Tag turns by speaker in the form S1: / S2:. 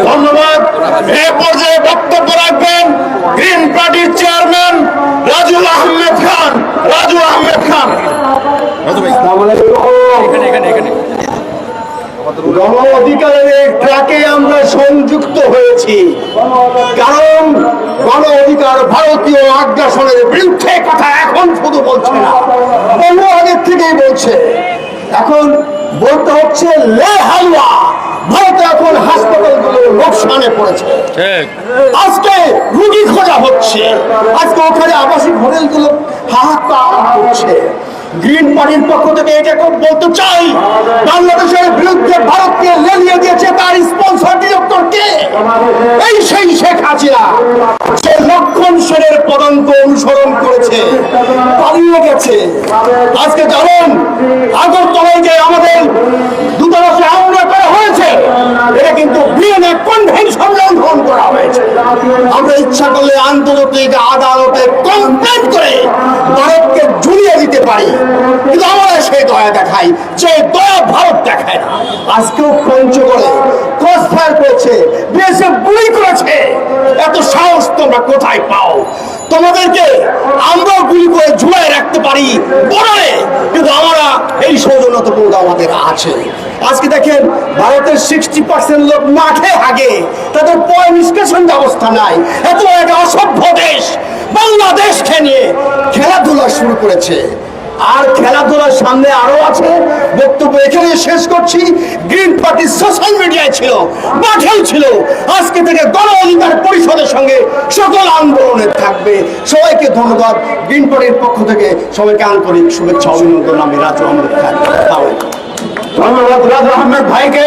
S1: ধন্যবাদ। এ পর্যায়ে বক্তব্য রাখবেন গ্রিন পার্টির চেয়ারম্যান রাজু আহমেদ খান।
S2: গণ অধিকারের ট্র্যাকে আমরা সংযুক্ত হয়েছি, কারণ গণ অধিকার ভারতীয় আগ্রাসনের বিরুদ্ধে কথা এখন শুধু বলছে না, বহু আগের থেকেই বলছে। এখন বলতে হচ্ছে লে হালুয়া। ভারতে এখন হাসপাতালগুলো লোকসানে পড়েছে, আজকে রুগী খোঁজা হচ্ছে, আজকে ওখানে আবাসিক হোটেলগুলো হাহাকার করছে। গ্রিন পার্টির পক্ষ থেকে এটা বলতে চাই, বাংলাদেশের বিরুদ্ধে ভারতকে লেলিয়ে দিয়েছে তার স্পন্সর ডিরেক্টর কে? এই সেই শেখ হাসিনা। সে লক্ষণ সেনের পদাঙ্ক অনুসরণ করেছে, পালিয়ে গেছে। আজকে জানেন আগরতলায় যে আমাদের দূতাবাসে হামলা করা হয়েছে, এটা কিন্তু ভিয়েনা কনভেনশন লঙ্ঘন করা হয়েছে। আমরা ইচ্ছা করলে আন্তর্জাতিক আদালতে কমপ্লেন করে ভারতকে ঝুলিয়ে দিতে পারি, কিন্তু আমরা সেই দয়া দেখাই যে দয়া ভারত দেখায় না। আজকেও পঞ্চগড়ে ক্রস ফায়ার করেছে, বিএসএফ গুলি করেছে। এত সাহস তোমরা কোথায় পাও? তোমাদেরকে আমরাও গুলি করে ঝুলায় রাখতে পারি বড়ে, কিন্তু আমরা এই সৌজন্যতাবোধ আমাদের আছে। আজকে দেখেন ভারতের 60% লোক মাঠে হাগে, তাদের পয় নিষ্কাশন ব্যবস্থা নাই। এত একটা অসভ্য দেশ বাংলাদেশকে নিয়ে খেলাধুলা শুরু করেছে, আর খেলাধুলার সামনে আরো আছে। বক্তব্য এখানে শেষ করছি। গ্রিন পার্টি সোশ্যাল মিডিয়ায় ছিল, মাঠেও ছিল। আজকে থেকে গণ অধিকার পরিষদের সঙ্গে সকল আন্দোলনে থাকবে। সবাইকে ধন্যবাদ। গ্রিন পার্টির পক্ষ থেকে সবাইকে আন্তরিক শুভেচ্ছা অভিনন্দন। আমি রাজু আহমেদ খান। ধন্যবাদ রাজু আহমেদ ভাইকে।